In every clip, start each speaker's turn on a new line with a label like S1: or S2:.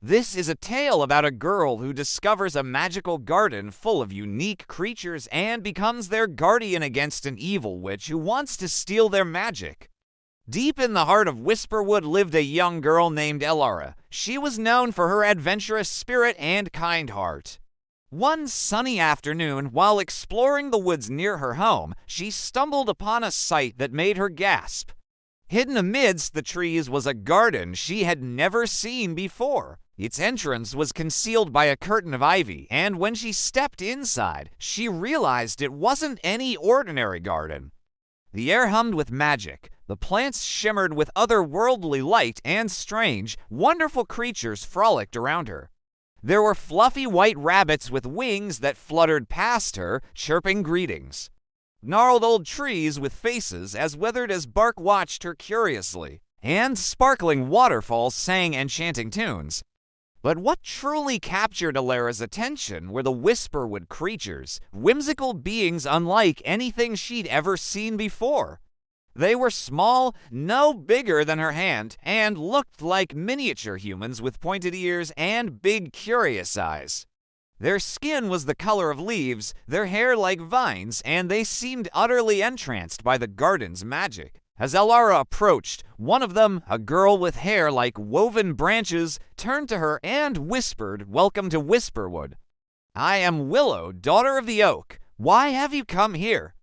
S1: This is a tale about a girl who discovers a magical garden full of unique creatures and becomes their guardian against an evil witch who wants to steal their magic. Deep in the heart of Whisperwood lived a young girl named Elara. She was known for her adventurous spirit and kind heart. One sunny afternoon, while exploring the woods near her home, she stumbled upon a sight that made her gasp. Hidden amidst the trees was a garden she had never seen before. Its entrance was concealed by a curtain of ivy, and when she stepped inside, she realized it wasn't any ordinary garden. The air hummed with magic, the plants shimmered with otherworldly light, and strange, wonderful creatures frolicked around her. There were fluffy white rabbits with wings that fluttered past her, chirping greetings. Gnarled old trees with faces as withered as bark watched her curiously, and sparkling waterfalls sang enchanting tunes. But what truly captured Elara's attention were the Whisperwood creatures, whimsical beings unlike anything she'd ever seen before. They were small, no bigger than her hand, and looked like miniature humans with pointed ears and big, curious eyes. Their skin was the color of leaves, their hair like vines, and they seemed utterly entranced by the garden's magic. As Elara approached, one of them, a girl with hair like woven branches, turned to her and whispered, "Welcome to Whisperwood. I am Willow, daughter of the oak. Why have you come here?"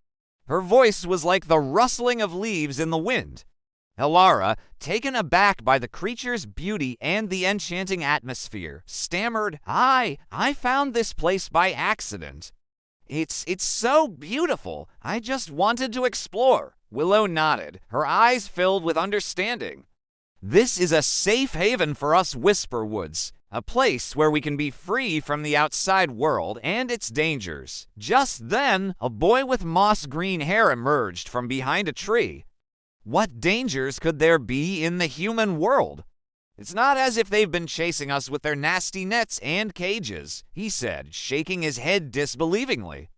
S1: Her voice was like the rustling of leaves in the wind. Elara, taken aback by the creature's beauty and the enchanting atmosphere, stammered, I found this place by accident. It's so beautiful. I just wanted to explore." Willow nodded, her eyes filled with understanding. "This is a safe haven for us Whisperwoods, a place where we can be free from the outside world and its dangers." Just then, a boy with moss-green hair emerged from behind a tree. What dangers could there be in the human world? "It's not as if they've been chasing us with their nasty nets and cages," he said, shaking his head disbelievingly.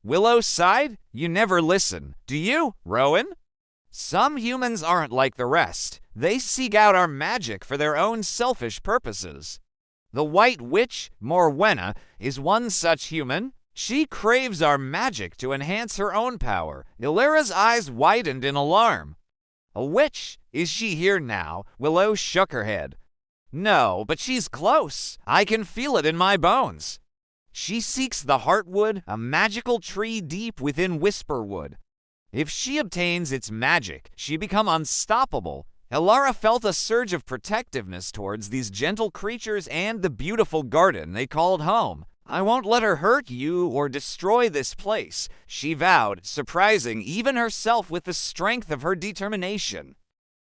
S1: Willow sighed. "You never listen, do you, Rowan? Some humans aren't like the rest. They seek out our magic for their own selfish purposes. The White Witch, Morwenna, is one such human. She craves our magic to enhance her own power." Elara's eyes widened in alarm. "A witch? Is she here now?" Willow shook her head. "No, but she's close. I can feel it in my bones. She seeks the Heartwood, a magical tree deep within Whisperwood. If she obtains its magic, she becomes unstoppable." Elara felt a surge of protectiveness towards these gentle creatures and the beautiful garden they called home. "I won't let her hurt you or destroy this place," she vowed, surprising even herself with the strength of her determination.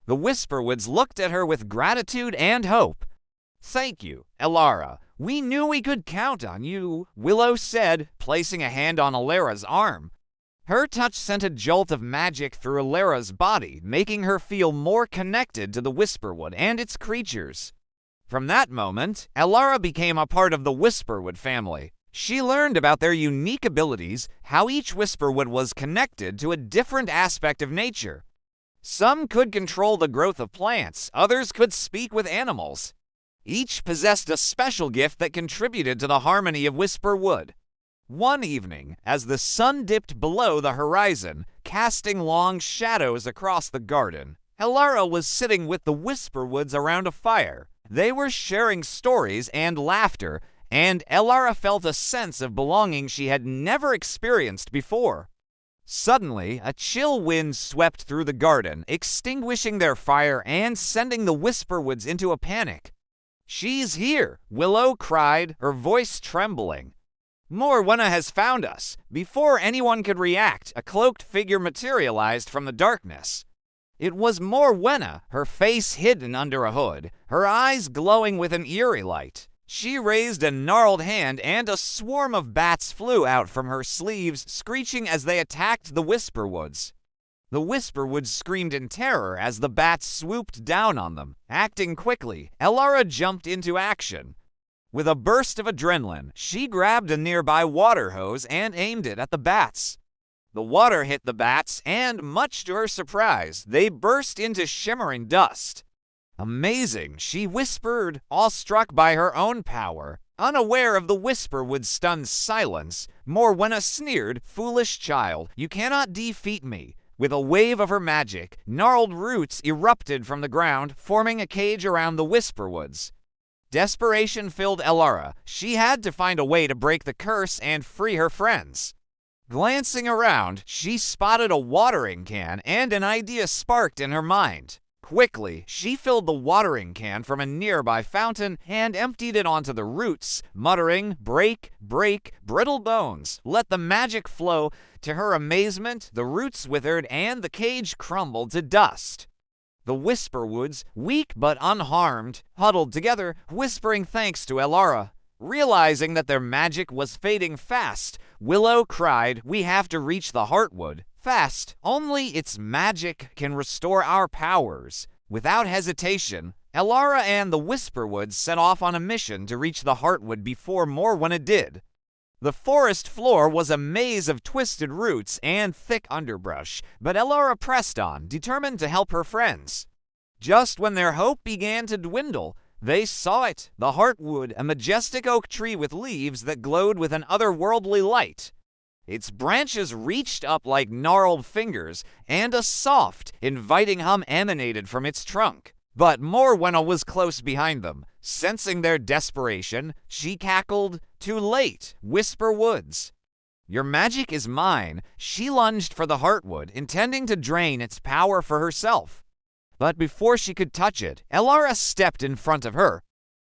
S1: The Whisperwoods looked at her with gratitude and hope. "Thank you, Elara. We knew we could count on you," Willow said, placing a hand on Elara's arm. Her touch sent a jolt of magic through Elara's body, making her feel more connected to the Whisperwood and its creatures. From that moment, Elara became a part of the Whisperwood family. She learned about their unique abilities, how each Whisperwood was connected to a different aspect of nature. Some could control the growth of plants, others could speak with animals. Each possessed a special gift that contributed to the harmony of Whisperwood. One evening, as the sun dipped below the horizon, casting long shadows across the garden, Elara was sitting with the Whisperwoods around a fire. They were sharing stories and laughter, and Elara felt a sense of belonging she had never experienced before. Suddenly, a chill wind swept through the garden, extinguishing their fire and sending the Whisperwoods into a panic. "She's here!" Willow cried, her voice trembling. "Morwenna has found us!" Before anyone could react, a cloaked figure materialized from the darkness. It was Morwenna, her face hidden under a hood, her eyes glowing with an eerie light. She raised a gnarled hand, and a swarm of bats flew out from her sleeves, screeching as they attacked the Whisperwoods. The Whisperwoods screamed in terror as the bats swooped down on them. Acting quickly, Elara jumped into action. With a burst of adrenaline, she grabbed a nearby water hose and aimed it at the bats. The water hit the bats, and much to her surprise, they burst into shimmering dust. Amazing, she whispered, awestruck by her own power. Unaware of the Whisperwood's stunned silence, Morwenna sneered, "Foolish child, you cannot defeat me." With a wave of her magic, gnarled roots erupted from the ground, forming a cage around the Whisperwoods. Desperation filled Elara. She had to find a way to break the curse and free her friends. Glancing around, she spotted a watering can, and an idea sparked in her mind. Quickly, she filled the watering can from a nearby fountain and emptied it onto the roots, muttering, "Break, break, brittle bones, let the magic flow." To her amazement, the roots withered and the cage crumbled to dust. The Whisperwoods, weak but unharmed, huddled together, whispering thanks to Elara. Realizing that their magic was fading fast, Willow cried, "We have to reach the Heartwood. Fast. Only its magic can restore our powers." Without hesitation, Elara and the Whisperwoods set off on a mission to reach the Heartwood before Morwenna did. The forest floor was a maze of twisted roots and thick underbrush, but Elara pressed on, determined to help her friends. Just when their hope began to dwindle, they saw it, the Heartwood, a majestic oak tree with leaves that glowed with an otherworldly light. Its branches reached up like gnarled fingers, and a soft, inviting hum emanated from its trunk. But Morwenna was close behind them. Sensing their desperation, she cackled, "Too late, Whisperwoods." "Your magic is mine." She lunged for the Heartwood, intending to drain its power for herself. But before she could touch it, Elara stepped in front of her.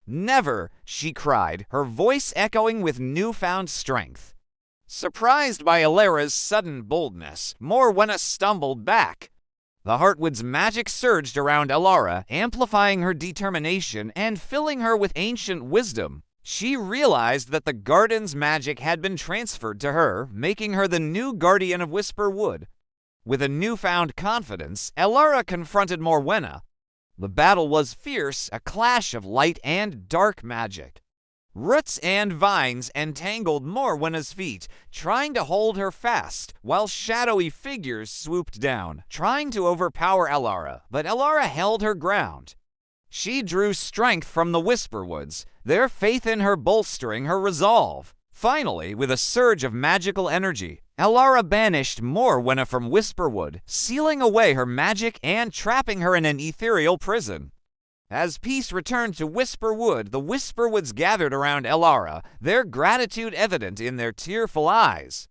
S1: "Never!" she cried, her voice echoing with newfound strength. Surprised by Elara's sudden boldness, Morwenna stumbled back. The Heartwood's magic surged around Elara, amplifying her determination and filling her with ancient wisdom. She realized that the garden's magic had been transferred to her, making her the new guardian of Whisperwood. With a newfound confidence, Elara confronted Morwenna. The battle was fierce, a clash of light and dark magic. Roots and vines entangled Morwenna's feet, trying to hold her fast, while shadowy figures swooped down, trying to overpower Elara, but Elara held her ground. She drew strength from the Whisperwoods, their faith in her bolstering her resolve. Finally, with a surge of magical energy, Elara banished Morwenna from Whisperwood, sealing away her magic and trapping her in an ethereal prison. As peace returned to Whisperwood, the Whisperwoods gathered around Elara, their gratitude evident in their tearful eyes.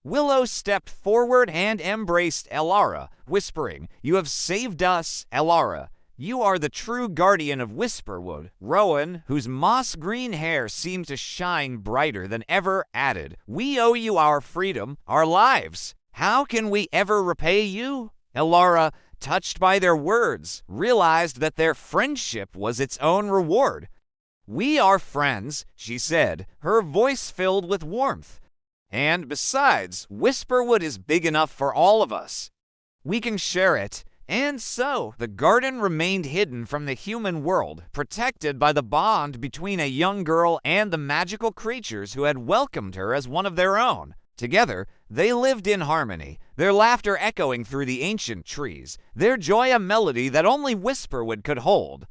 S1: Willow stepped forward and embraced Elara, whispering, "You have saved us, Elara. You are the true guardian of Whisperwood." Rowan, whose moss-green hair seemed to shine brighter than ever, added, "We owe you our freedom, our lives. How can we ever repay you?" Elara, touched by their words, realized that their friendship was its own reward. "We are friends," she said, her voice filled with warmth. "And besides, Whisperwood is big enough for all of us. We can share it." And so, the garden remained hidden from the human world, protected by the bond between a young girl and the magical creatures who had welcomed her as one of their own. Together, they lived in harmony, their laughter echoing through the ancient trees, their joy a melody that only Whisperwood could hold.